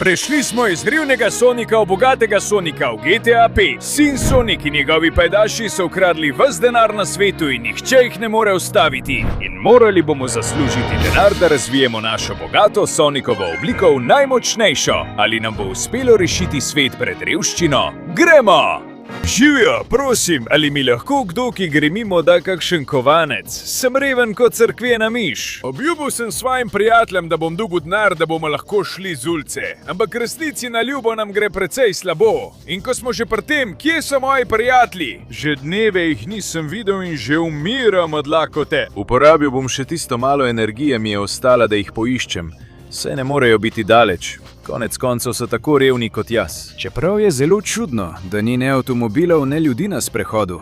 Prešli smo iz revnega Sonika v bogatega Sonika v GTA 5. Sin Sonic in njegovi pajdaši so ukradli ves denar na svetu in nihče jih ne more ustaviti. In morali bomo zaslužiti denar, da razvijemo našo bogato Sonicovo obliko v najmočnejšo. Ali nam bo uspelo rešiti svet pred revščino? Gremo! Živjo, prosim, ali mi lahko kdo, ki gre mimo, da kakšen kovanec? Sem reven kot cerkvena miš. Obljubil sem svojim prijateljem, da bom dobil denar, da bomo lahko šli z ulice. Ampak resnici na ljubo nam gre precej slabo. In ko smo že pri tem, kje so moji prijatelji? Že dneve jih nisem videl in že umiram od lakote. Uporabil bom še tisto malo energije, mi je ostala, da jih poiščem. Saj ne morejo biti daleč. Konec koncev so tako revni kot jaz. Čeprav je zelo čudno, da ni ne avtomobilov, ne ljudi na sprehodu.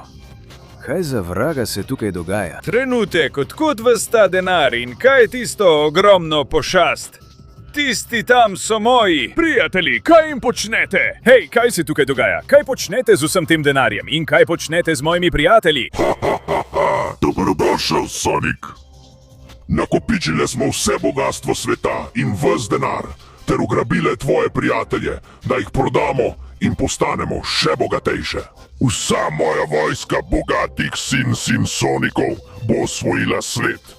Kaj za vraga se tukaj dogaja? Trenutek, odkot ves ta denar in kaj je tisto ogromno pošast? Tisti tam so moji. Prijatelji, kaj jim počnete? Hej, kaj se tukaj dogaja? Kaj počnete z vsem tem denarjem? In kaj počnete z mojimi prijatelji? Dobrodošel, Sonic. Nakopičili smo vse bogatstvo sveta in ves denar, ter ugrabile tvoje prijatelje, da jih prodamo in postanemo še bogatejše. Vsa moja vojska bogatih sin Sonicov bo osvojila svet.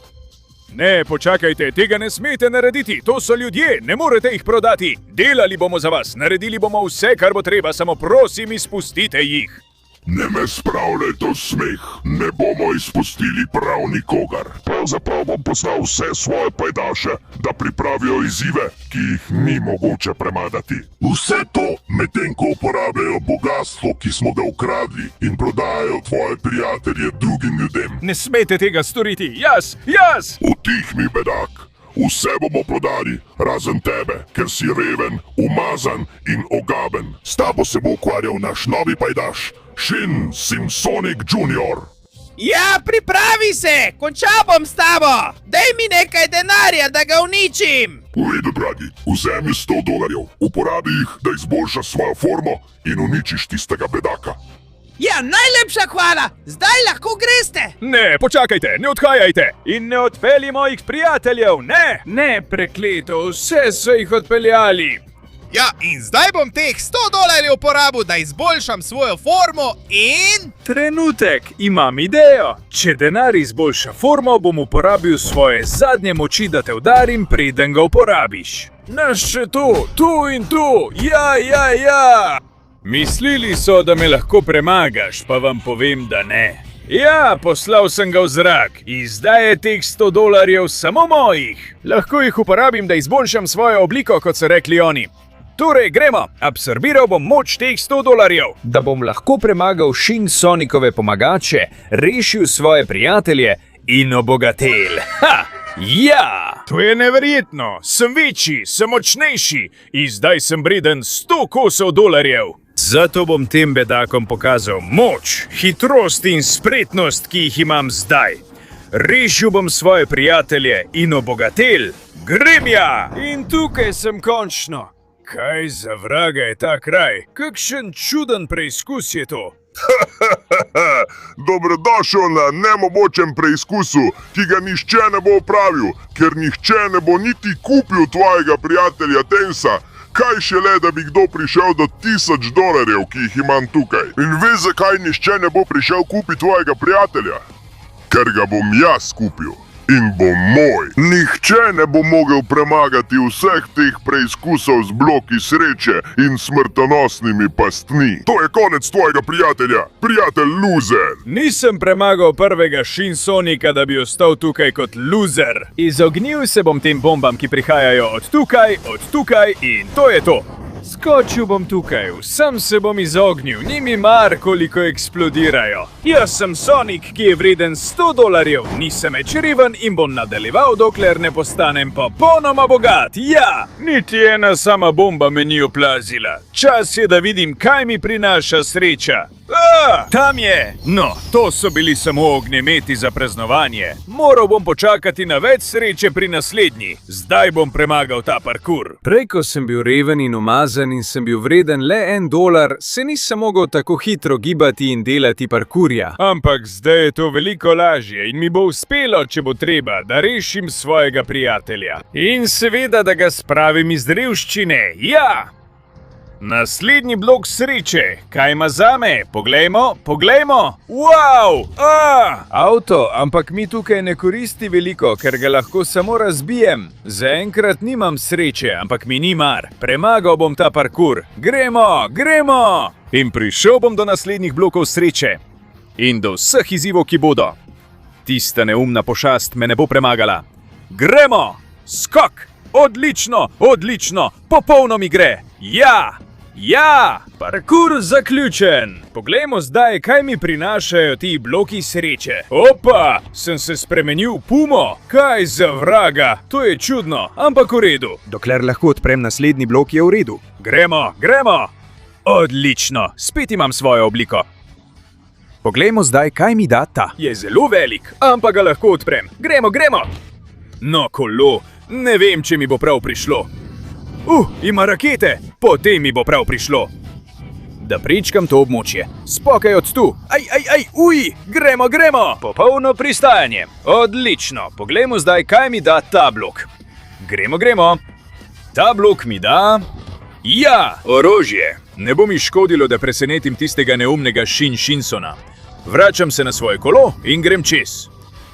Ne, počakajte, tega ne smete narediti, to so ljudje, ne morete jih prodati. Delali bomo za vas, naredili bomo vse, kar bo treba, samo prosim, izpustite jih. Ne me spravljajte v smeh, ne bomo izpustili prav nikogar. Pravzaprav bom poslal vse svoje pajdaše, da pripravijo izzive, ki jih ni mogoče premagati. Vse to medtem, ko uporabljajo bogatstvo, ki smo ga ukradli, in prodajajo tvoje prijatelje drugim ljudem. Ne smete tega storiti, jaz! Utihni, bedak. Vse bomo prodali, razen tebe, ker si reven, umazan in ogaben. S tabo se bo ukvarjal naš novi pajdaš, Shin Sonic Jr. Ja, pripravi se! Končal bom s tabo! Daj mi nekaj denarja, da ga uničim! V redu, dragi, vzemi $100, uporabi jih, da izboljšaš svojo formo in uničiš tistega bedaka. Ja, najlepša hvala! Zdaj lahko greste! Ne, počakajte, ne odhajajte! In ne odpelji mojih prijateljev, ne! Ne, prekleto, vse so jih odpeljali! Ja, in zdaj bom teh $100 porabil, da izboljšam svojo formo in... Trenutek, imam idejo! Če denar izboljša formo, bom uporabil svoje zadnje moči, da te udarim, preden ga uporabiš. Naš še tu in tu, ja! Mislili so, da me lahko premagaš, pa vam povem, da ne. Ja, poslal sem ga v zrak. In zdaj je teh $100 samo mojih. Lahko jih uporabim, da izboljšam svojo obliko, kot so rekli oni. Torej, gremo. Absorbiral bom moč teh $100, da bom lahko premagal Shin Sonicove pomagače, rešil svoje prijatelje in obogatel. Ja! To je neverjetno. Sem večji, sem močnejši in zdaj sem vreden $100 kosov. Zato bom tem bedakom pokazal moč, hitrost in spretnost, ki jih imam zdaj. Rešil bom svoje prijatelje in obogatel. Grem ja! In tukaj sem končno. Kaj za vraga je ta kraj? Kakšen čuden preizkus je to? Dobrodošel na nemogočem preizkusu, ki ga nihče ne bo opravil, ker nihče ne bo niti kupil tvojega prijatelja Tensa. Kaj šele, da bi kdo prišel do $1000, ki jih imam tukaj. In veš, zakaj nihče ne bo prišel kupiti tvojega prijatelja? Ker ga bom jaz kupil. In bo moj. Nihče ne bo mogel premagati vseh teh preizkusov z bloki sreče in smrtonosnimi pastmi. To je konec tvojega prijatelja, prijatelj loser. Nisem premagal prvega Shin Sonica, da bi ostal tukaj kot loser. Izognil se bom tem bombam, ki prihajajo od tukaj in to je to. Skočil bom tukaj, vsem se bom izognil, ni mi mar, koliko eksplodirajo. Jaz sem Sonic, ki je vreden $100, nisem več reven in bom nadaljeval, dokler ne postanem popolnoma bogat. Ja, niti ena sama bomba me ni oplazila. Čas je, da vidim, kaj mi prinaša sreča. Tam je! No, to so bili samo ognjemeti za praznovanje. Moral bom počakati na več sreče pri naslednji. Zdaj bom premagal ta parkur. Prej, ko sem bil reven in umazan in sem bil vreden le $1, se nisem mogel tako hitro gibati in delati parkurja. Ampak zdaj je to veliko lažje in mi bo uspelo, če bo treba, da rešim svojega prijatelja. In seveda, da ga spravim iz revščine. Ja! Naslednji blok sreče. Kaj ima zame? Poglejmo. Wow! Avto, ampak mi tukaj ne koristi veliko, ker ga lahko samo razbijem. Zaenkrat nimam sreče, ampak mi ni mar. Premagal bom ta parkur. Gremo! In prišel bom do naslednjih blokov sreče. In do vseh izzivov, ki bodo. Tista neumna pošast me ne bo premagala. Gremo! Skok! Odlično! Popolno mi gre! Ja! Parkur zaključen! Poglejmo zdaj, kaj mi prinašajo ti bloki sreče. Opa! Sem se spremenil v pumo! Kaj za vraga! To je čudno, ampak v redu. Dokler lahko odprem naslednji blok, je v redu. Gremo! Odlično! Spet imam svojo obliko. Poglejmo zdaj, kaj mi da ta. Je zelo velik, ampak ga lahko odprem. Gremo! No, kolo, ne vem, če mi bo prav prišlo. Ima rakete, potem mi bo prav prišlo. Da prečkam to območje. Spokaj od tu. Gremo! Popolno pristajanje. Odlično. Poglejmo zdaj, kaj mi da ta blok. Gremo. Ta blok mi da... Ja, orožje. Ne bo mi škodilo, da presenetim tistega neumnega Shinsona. Vračam se na svoje kolo in grem čez.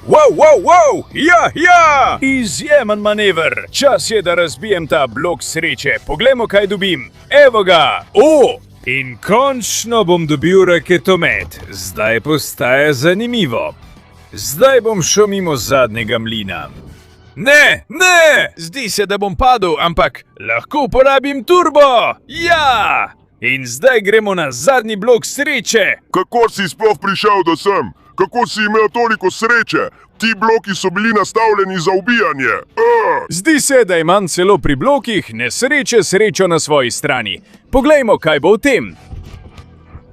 Wow! Ja! Izjemen manever. Čas je, da razbijem ta blok sreče. Poglejmo, kaj dobim. Evo ga. In končno bom dobil raketomet. Zdaj postaja zanimivo. Zdaj bom šel mimo zadnjega mlina. Ne! Zdi se, da bom padel, ampak lahko uporabim turbo. Ja! In zdaj gremo na zadnji blok sreče. Kako si sploh prišel do sem? Kako si imel toliko sreče? Ti bloki so bili nastavljeni za ubijanje. Zdi se, da imam celo pri blokih nesreče srečo na svoji strani. Poglejmo, kaj bo v tem.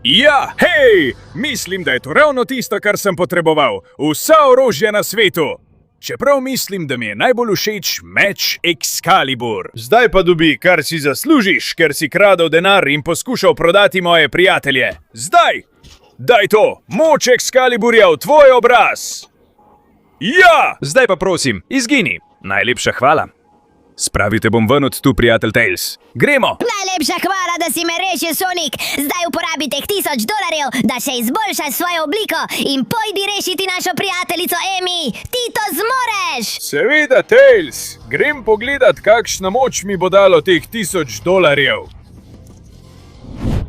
Ja, hej! Mislim, da je to ravno tisto, kar sem potreboval. Vsa orožja na svetu. Čeprav mislim, da mi je najbolj všeč meč Excalibur. Zdaj pa dobi, kar si zaslužiš, ker si kradel denar in poskušal prodati moje prijatelje. Zdaj! Daj to! Moč Excaliburja v tvoj obraz! Ja! Zdaj pa prosim, izgini. Najlepša hvala. Spravite bom ven od tu, prijatelj Tails. Gremo! Najlepša hvala, da si me rešil, Sonic. Zdaj uporabi teh $1000, da še izboljšaš svojo obliko in pojdi rešiti našo prijateljico Amy. Ti to zmoreš! Seveda, Tails. Grem pogledat, kakšna moč mi bo dalo teh $1000.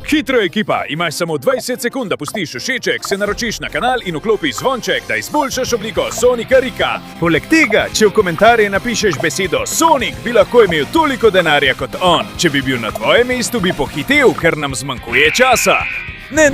Hitro, ekipa, imaš samo 20 sekund, da pustiš všeček, se naročiš na kanal in vklopiš zvonček, da izboljšaš obliko Sonika Rika. Poleg tega, če v komentarje napišeš besedo Sonic, bi lahko imel toliko denarja kot on. Če bi bil na tvojem mestu, bi pohitel, ker nam zmanjkuje časa. Ne!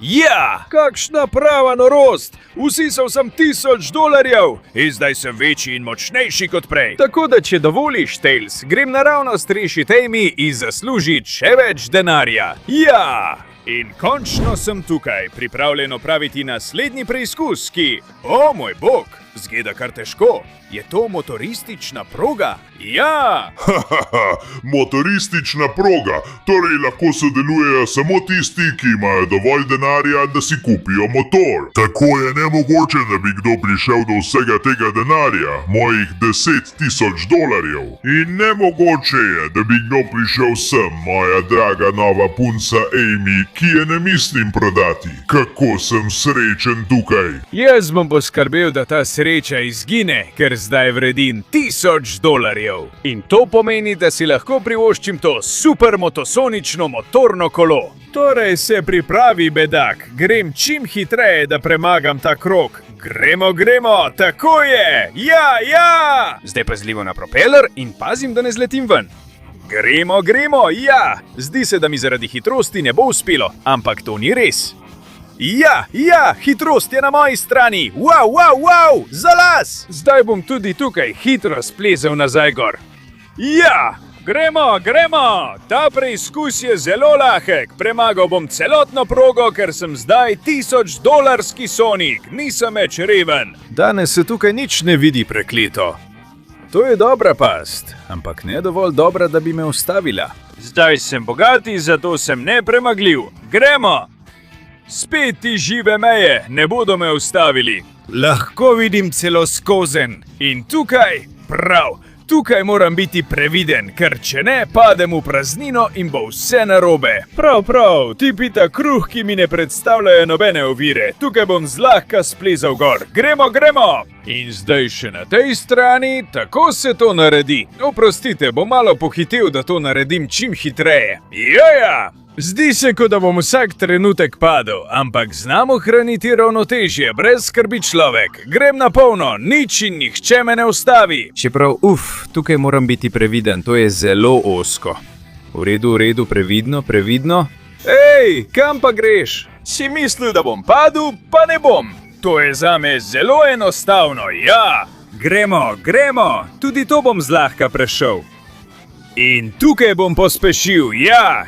Ja! Kakšna prava norost! Usisal sem $1000 in zdaj sem večji in močnejši kot prej. Tako da, če dovoliš, Tails, grem naravnost rešit Amy in zaslužit še več denarja. Ja! In končno sem tukaj, pripravljen opraviti naslednji preizkus, ki... O, moj bog, zgleda kar težko. Je to motoristična proga? Ja! Motoristična proga. Torej lahko sodelujejo samo tisti, ki imajo dovolj denarja, da si kupijo motor. Tako je nemogoče, da bi kdo prišel do vsega tega denarja, mojih $10,000. In nemogoče je, da bi kdo prišel sem, moja draga nova punca Amy, ki je ne mislim prodati. Kako sem srečen tukaj. Jaz bom poskrbel, da ta sreča izgine, ker zdaj vredim $1000. In to pomeni, da si lahko privoščim to super motosonično motorno kolo. Torej se pripravi, bedak. Grem čim hitreje, da premagam ta krog. Gremo, tako je! Ja! Zdaj pazljivo na propeler in pazim, da ne zletim ven. Gremo, ja! Zdi se, da mi zaradi hitrosti ne bo uspelo, ampak to ni res. Ja, hitrost je na moji strani. Wow, za las! Zdaj bom tudi tukaj hitro splezel nazaj gor. Ja, Gremo! Ta preizkus je zelo lahek. Premagal bom celotno progo, ker sem zdaj $1000 Sonic. Nisem več reven. Danes se tukaj nič ne vidi prekleto. To je dobra past, ampak ne dovolj dobra, da bi me ustavila. Zdaj sem bogati, zato sem nepremagljiv. Gremo! Spet ti žive meje, ne bodo me ustavili. Lahko vidim celo skozenj. In tukaj, tukaj moram biti previden, ker če ne, padem v praznino in bo vse narobe. Prav, ti pita kruh, ki mi ne predstavljajo nobene ovire. Tukaj bom zlahka splezal gor. Gremo! In zdaj še na tej strani, tako se to naredi. Oprostite, bom malo pohitel, da to naredim čim hitreje. Jaja! Zdi se, kot da bom vsak trenutek padel, ampak znam ohraniti ravnotežje, brez skrbi človek. Grem na polno, nič in nihče me ne ustavi. Čeprav, tukaj moram biti previden, to je zelo ozko. V redu, previdno. Ej, kam pa greš? Si mislil, da bom padel, pa ne bom. To je zame zelo enostavno, ja. Gremo, tudi to bom zlahka prešel. In tukaj bom pospešil, ja,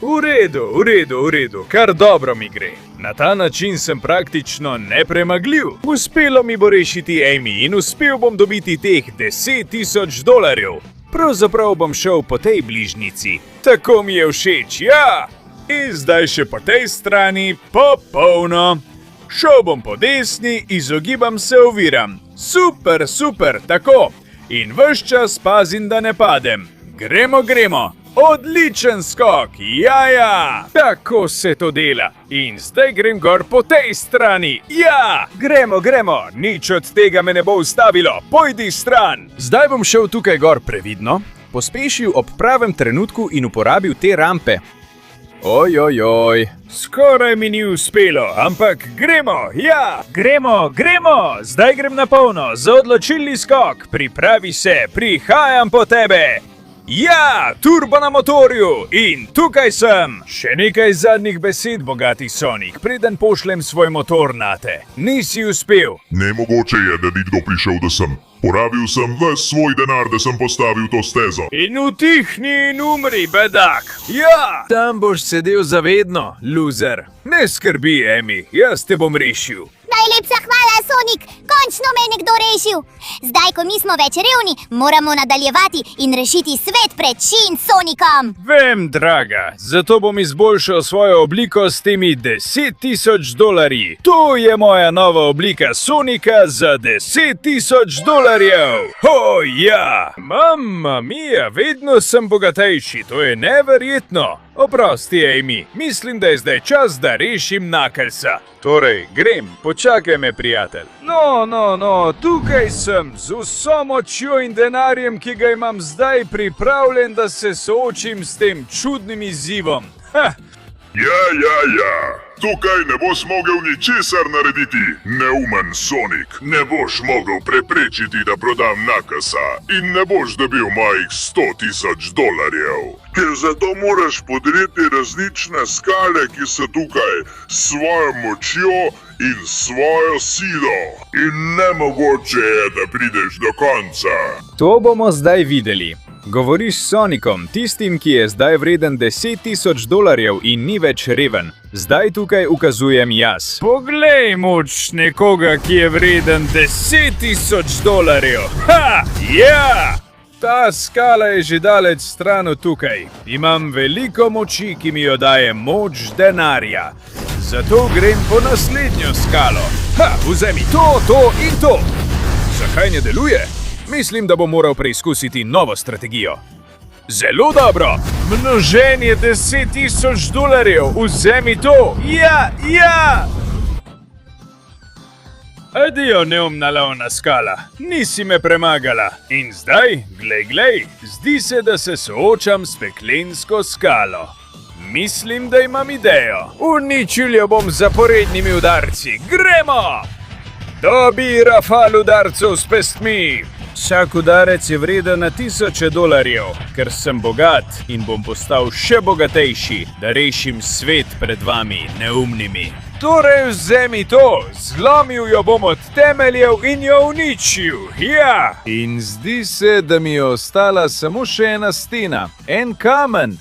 v redu, kar dobro mi gre. Na ta način sem praktično nepremagljiv. Uspelo mi bo rešiti Amy in uspel bom dobiti teh $10,000. Pravzaprav bom šel po tej bližnjici. Tako mi je všeč, ja. In zdaj še po tej strani, popolno. Šel bom po desni, izogibam se oviram. Super, tako. In ves čas pazim, da ne padem. Gremo! Odličen skok! Ja! Tako se to dela. In zdaj grem gor po tej strani. Ja! Gremo! Nič od tega me ne bo ustavilo. Pojdi stran! Zdaj bom šel tukaj gor previdno, pospešil ob pravem trenutku in uporabil te rampe. Ojojoj. Skoraj mi ni uspelo, ampak gremo! Ja! Gremo! Zdaj grem na polno, za odločilni skok. Pripravi se, prihajam po tebe! Ja, turbo na motorju in tukaj sem! Še nekaj zadnjih besed, bogati Sonic, preden pošljem svoj motor nate. Nisi uspel. Nemogoče je, da bi kdo prišel, da sem. Porabil sem ves svoj denar, da sem postavil to stezo. In utihni in umri, bedak! Ja! Tam boš sedel zavedno, loser. Ne skrbi, Amy, jaz te bom rešil. Najlepša hvala, Sonic! Končno me je nekdo rešil! Zdaj, ko nismo več revni, moramo nadaljevati in rešiti svet pred Sonicom! Vem, draga, zato bom izboljšal svojo obliko s temi $10,000. To je moja nova oblika Sonika za $10,000. O, ja! Mamma mia, vedno sem bogatejši, to je neverjetno. Oprosti, Amy, mislim, da je zdaj čas, da rešim Knucklesa. Torej, grem, počakaj me, prijatelj. No, tukaj sem, z vso močjo in denarjem, ki ga imam zdaj, pripravljen, da se soočim s tem čudnim izzivom. Ja. Tukaj ne boš mogel ničesar narediti, neumen Sonic. Ne boš mogel preprečiti, da prodam Knucklesa in ne boš dobil mojih $100,000. Ker zato moraš podreti različne skale, ki so tukaj, s svojo močjo in svojo silo. In nemogoče je, da prideš do konca. To bomo zdaj videli. Govoriš s Sonicom, tistim, ki je zdaj vreden $10,000 in ni več reven. Zdaj tukaj ukazujem jaz. Poglej moč nekoga, ki je vreden $10,000. Ja! Ta skala je že daleč stran od tukaj. Imam veliko moči, ki mi jo daje moč denarja. Zato grem po naslednjo skalo. Vzemi to in to. Zakaj ne deluje? Mislim, da bom moral preizkusiti novo strategijo. Zelo dobro! Množenje $10,000! Vzemi to! Ja! Adijo, neumna lovna skala. Nisi me premagala. In zdaj, glej, zdi se, da se soočam s peklensko skalo. Mislim, da imam idejo. Uničil jo bom z zaporednimi udarci. Gremo! Dobi rafal udarcev s pestmi. Vsak udarec je vreden na $1000, ker sem bogat in bom postal še bogatejši, da rešim svet pred vami, neumnimi. Torej vzemi to, zlomil jo bom od temeljev in jo uničil, ja! In zdi se, da mi je ostala samo še ena stena, en kamen.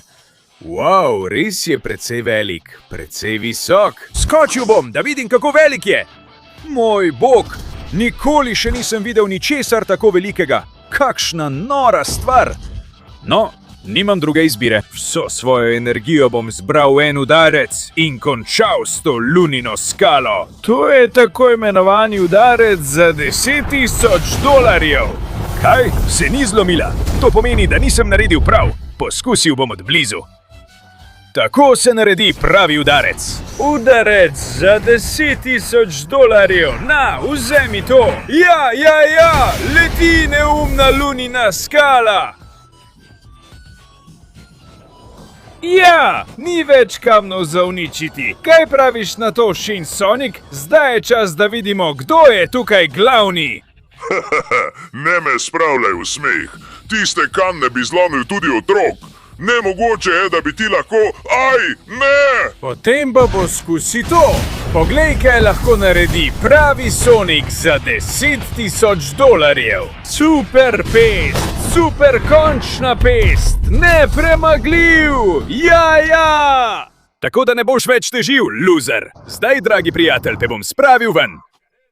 Wow, res je precej velik, precej visok. Skočil bom, da vidim, kako velik je! Moj bog, nikoli še nisem videl ničesar tako velikega. Kakšna nora stvar! No, nimam druge izbire. Vso svojo energijo bom zbral v en udarec in končal s to lunino skalo. To je tako imenovani udarec za $10,000. Kaj? Se ni zlomila? To pomeni, da nisem naredil prav. Poskusil bom od blizu. Tako se naredi pravi udarec. Udarec za $10,000. Na, vzemi to. Ja, leti neumna lunina skala. Ja, ni več kamnov za uničiti. Kaj praviš na to, Shin Sonic? Zdaj je čas, da vidimo, kdo je tukaj glavni. Ne me spravljaj v smeh. Tiste kamne bi zlomil tudi otrok. Nemogoče je, da bi ti lahko... Aj, ne! Potem pa poskusi to. Poglej, kaj lahko naredi pravi Sonic za $10,000. Super pest, super končna pest, nepremagljiv! Ja! Tako da ne boš več težil, loser. Zdaj, dragi prijatelj, te bom spravil ven.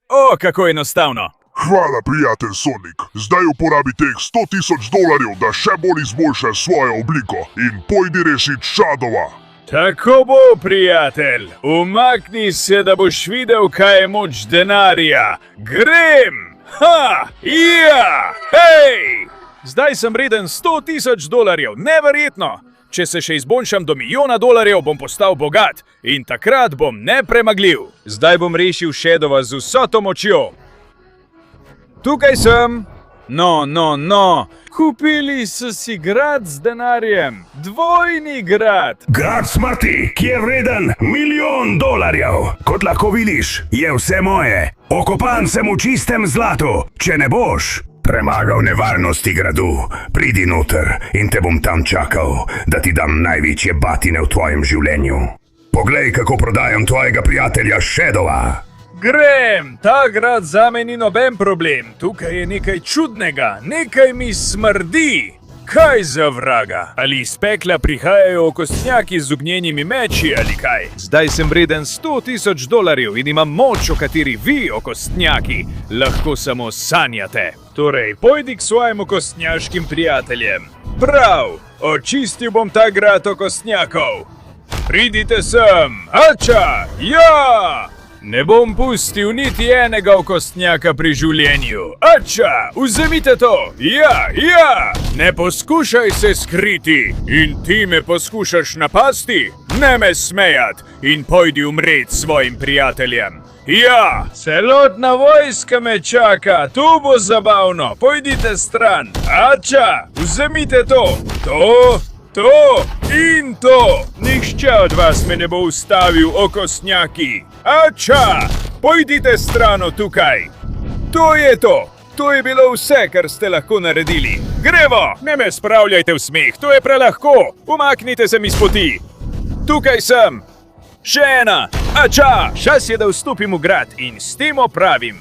O, kako enostavno. Hvala, prijatelj Sonic. Zdaj uporabi teh $100,000, da še bolj izboljšaš svojo obliko in pojdi rešiti Shadowa. Tako bo, prijatelj. Umakni se, da boš videl, kaj je moč denarja. Grem! Ha! Ja! Hej! Zdaj sem vreden $100,000. Neverjetno! Če se še izboljšam do $1,000,000, bom postal bogat. In takrat bom nepremagljiv. Zdaj bom rešil Shadowa z vso to močjo. Tukaj sem. No. Kupili so si grad z denarjem. Dvojni grad. Grad smrti, ki je vreden $1,000,000. Kot lahko vidiš, je vse moje. Okopan sem v čistem zlatu. Če ne boš premagal nevarnosti gradu, pridi noter in te bom tam čakal, da ti dam največje batine v tvojem življenju. Poglej, kako prodajam tvojega prijatelja Shadowa. Grem, ta grad zame ni noben problem. Tukaj je nekaj čudnega, nekaj mi smrdi. Kaj za vraga? Ali iz pekla prihajajo okostnjaki z ognjenimi meči ali kaj? Zdaj sem vreden $100,000 in imam moč, o kateri vi, okostnjaki, lahko samo sanjate. Torej, pojdi k svojim okostnjaškim prijateljem. Prav, očistil bom ta grad okostnjakov. Pridite sem, hača, ja! Ne bom pustil niti enega okostnjaka pri življenju. Ača, vzemite to! Ja! Ne poskušaj se skriti! In ti me poskušaš napasti? Ne me smejat in pojdi umret svojim prijateljem. Ja, celotna vojska me čaka, tu bo zabavno, pojdite stran. Ača, vzemite to! To in to! Nihče od vas me ne bo ustavil, okostnjaki! Ača! Pojdite stran od tukaj! To je to! To je bilo vse, kar ste lahko naredili. Grevo! Ne me spravljajte v smeh, to je prelahko! Umaknite se mi s poti! Tukaj sem! Še ena! Ača! Čas je, da vstopim v grad in s tem opravim.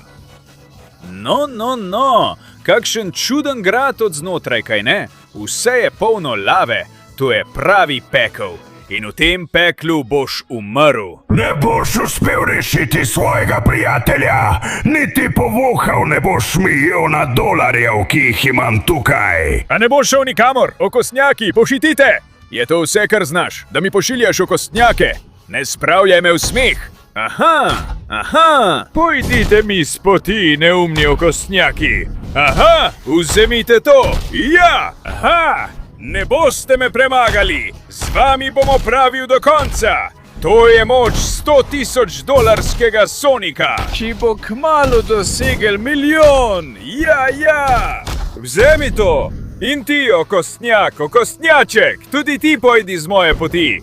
No! Kakšen čuden grad od znotraj, kaj ne? Vse je polno lave. To je pravi pekel. In v tem peklu boš umrl. Ne boš uspel rešiti svojega prijatelja, niti povohal ne boš $1,000,000, ki jih imam tukaj. A ne boš šel nikamor, okostnjaki, pošitite! Je to vse, kar znaš, da mi pošiljaš okostnjake? Ne spravljaj me v smeh! Aha! Pojdite mi s poti, neumni okostnjaki! Aha! Vzemite to! Ja! Aha! Ne boste me premagali! Z vami bom opravil do konca! To je moč $100,000 Sonika, ki bo kmalu dosegel $1,000,000! Ja! Vzemi to! In ti, okostnjak, okostnjaček, tudi ti pojdi z moje poti!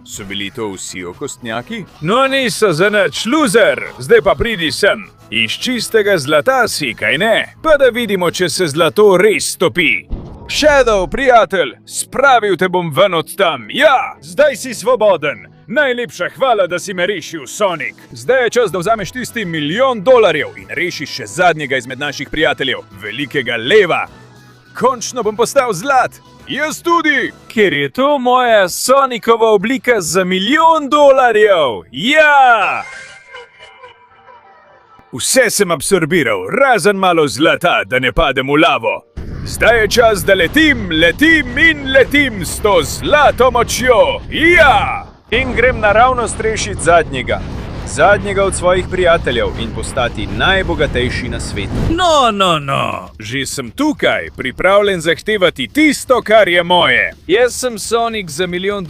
So bili to vsi okostnjaki? No niso za nič, loser! Zdaj pa pridi sem! Iz čistega zlata si, kaj ne? Pa da vidimo, če se zlato res topi! Shadow, prijatelj, spravil te bom ven od tam. Ja, zdaj si svoboden. Najlepša hvala, da si me rešil, Sonic. Zdaj je čas, da vzameš tisti $1 milijon in rešiš še zadnjega izmed naših prijateljev, velikega leva. Končno bom postal zlat. Jaz tudi, ker je to moja Sonicova oblika za $1 milijon. Ja! Vse sem absorbiral, razen malo zlata, da ne padem v lavo. Zdaj je čas, da letim in letim s to zlato močjo. Ja! In grem naravnost rešiti zadnjega od svojih prijateljev in postati najbogatejši na svetu. No, že sem tukaj, pripravljen zahtevati tisto, kar je moje. Jaz sem Sonic za $1 milijon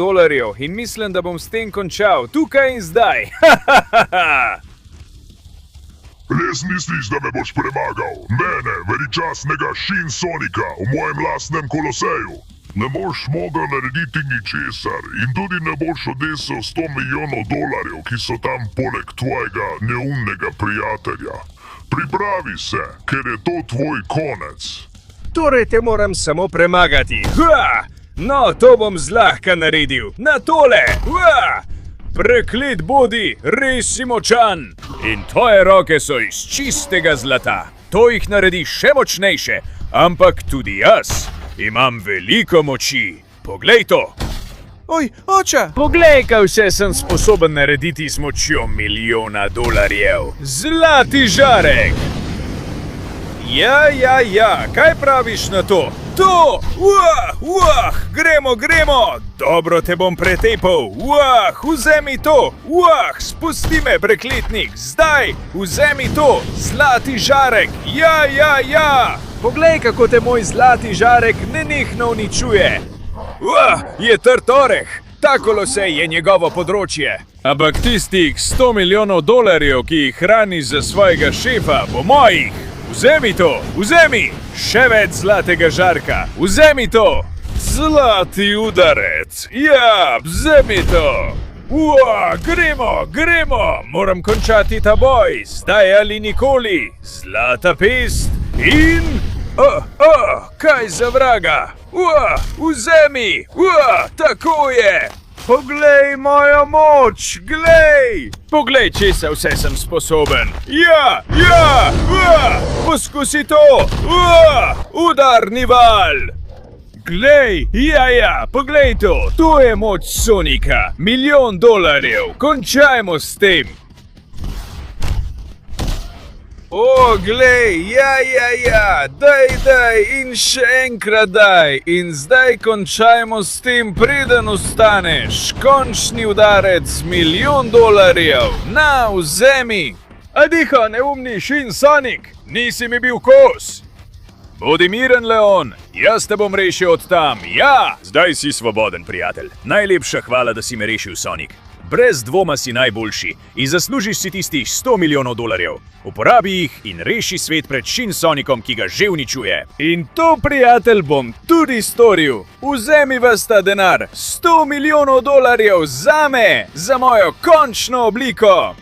in mislim, da bom s tem končal, tukaj in zdaj. Res misliš, da me boš premagal? Mene, veličastnega Shin Sonika, v mojem lastnem koloseju? Ne boš mogel narediti ničesar in tudi ne boš odnesel $100 milijonov, ki so tam poleg tvojega neumnega prijatelja. Pripravi se, ker je to tvoj konec. Torej te moram samo premagati. No, to bom zlahka naredil. Na tole! Preklet bodi, res si močan. In tvoje roke so iz čistega zlata. To jih naredi še močnejše, ampak tudi jaz imam veliko moči. Poglej to. Oj, oče! Poglej, kaj vse sem sposoben narediti s močjo $1 milijon. Zlati žarek! Ja, kaj praviš na to? To! Gremo! Dobro te bom pretepal! Vzemi to! Spusti me, prekletnik! Zdaj! Vzemi to! Zlati žarek! Ja! Poglej, kako te moj zlati žarek nenehno uničuje! Je trd oreh! Ta kolosej je njegovo področje. Ampak tistih $100 milijonov, ki jih hrani za svojega šefa, bo mojih! Vzemi to! Vzemi! Še več zlatega žarka! Vzemi to! Zlati udarec! Ja, vzemi to! Gremo! Moram končati ta boj! Zdaj ali nikoli! Zlata pest in... kaj za vraga? Vzemi! Tako je! Poglej mojo moč! Glej! Poglej, česa vse sem sposoben! Ja! Poskusi to! Udarni val! Glej! Ja! Poglej to! To je moč Sonika! $1 milijon! Končajmo s tem! Glej, ja, daj in še enkrat daj in zdaj končajmo s tem, preden ostaneš. Končni udarec $1 milijon. Na, vzemi. Adiha, neumni Shin Sonic, nisi mi bil kos. Bodi miren, Leon, jaz te bom rešil od tam, ja. Zdaj si svoboden, prijatelj. Najlepša hvala, da si me rešil, Sonic. Brez dvoma si najboljši in zaslužiš si tistih $100 milijonov. Uporabi jih in reši svet pred Shin Sonicom, ki ga že uničuje. In to, prijatelj, bom tudi storil. Vzemi ves ta denar, $100 milijonov zame, za mojo končno obliko.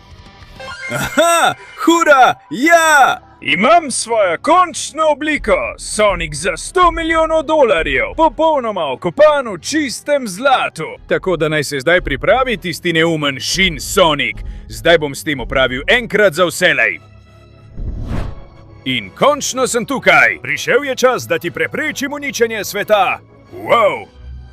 Aha, hura, ja! Imam svojo končno obliko, Sonic za $100 milijonov, popolnoma okopan v čistem zlatu. Tako da naj se zdaj pripravi tisti neumen Shin Sonic. Zdaj bom s tem opravil enkrat za vselej. In končno sem tukaj. Prišel je čas, da ti preprečim uničenje sveta.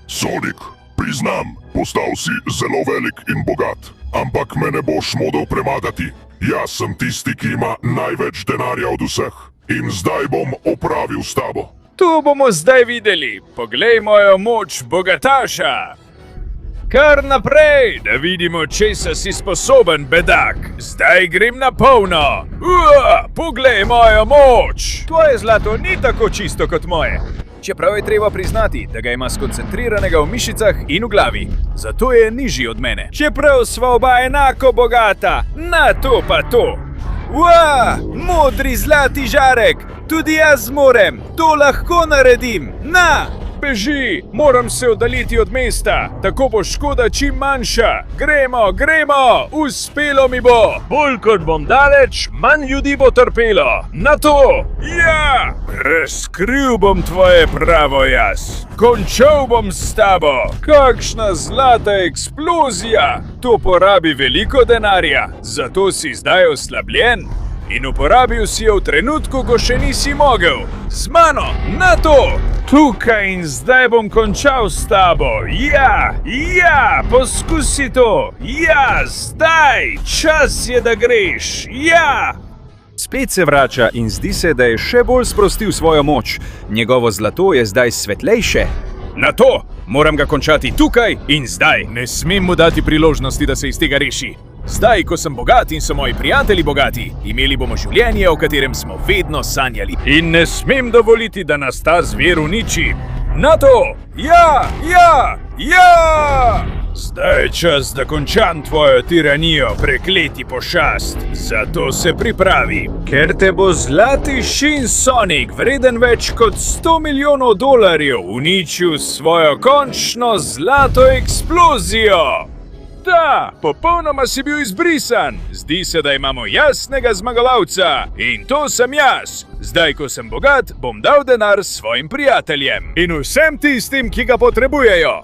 Sonic, priznam, postal si zelo velik in bogat, ampak me ne boš model premagati. Jaz sem tisti, ki ima največ denarja od vseh in zdaj bom opravil s tabo. To bomo zdaj videli. Poglej mojo moč bogataša. Kar naprej, da vidimo, česa si sposoben, bedak. Zdaj grem na polno. Poglej mojo moč. Tvoje zlato ni tako čisto kot moje. Čeprav je treba priznati, da ga ima skoncentriranega v mišicah in v glavi. Zato je nižji od mene. Čeprav sva oba enako bogata, na to pa to. Modri zlati žarek, tudi jaz zmorem, to lahko naredim. Na, Beži, moram se oddaljiti od mesta, tako bo škoda čim manjša. Gremo, uspelo mi bo. Bolj kot bom daleč, manj ljudi bo trpelo. Na to! Ja! Razkril bom tvoje pravo jaz. Končal bom s tabo. Kakšna zlata eksplozija! To porabi veliko denarja, zato si zdaj oslabljen. In uporabil si jo v trenutku, ko še nisi mogel. Z mano, na to! Tukaj in zdaj bom končal s tabo. Ja, poskusi to. Ja, zdaj, čas je, da greš. Ja! Spet se vrača in zdi se, da je še bolj sprostil svojo moč. Njegovo zlato je zdaj svetlejše. Na to! Moram ga končati tukaj in zdaj. Ne smem mu dati priložnosti, da se iz tega reši. Zdaj, ko sem bogat in so moji prijatelji bogati, imeli bomo življenje, o katerem smo vedno sanjali. In ne smem dovoliti, da nas ta zver uniči. Na to! Ja! Zdaj je čas, da končam tvojo tiranijo, prekleti pošast. Zato se pripravi. Ker te bo zlati Shin Sonic, vreden več kot $100 milijonov, uničil svojo končno zlato eksplozijo. Da, popolnoma si bil izbrisan. Zdi se, da imamo jasnega zmagovalca. In to sem jaz. Zdaj, ko sem bogat, bom dal denar svojim prijateljem. In vsem tistim, ki ga potrebujejo.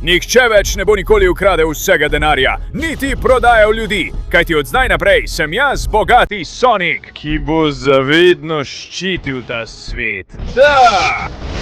Nihče več ne bo nikoli ukradel vsega denarja, niti prodajal ljudi. Kajti od zdaj naprej sem jaz bogati Sonic, ki bo zavedno ščitil ta svet. Da!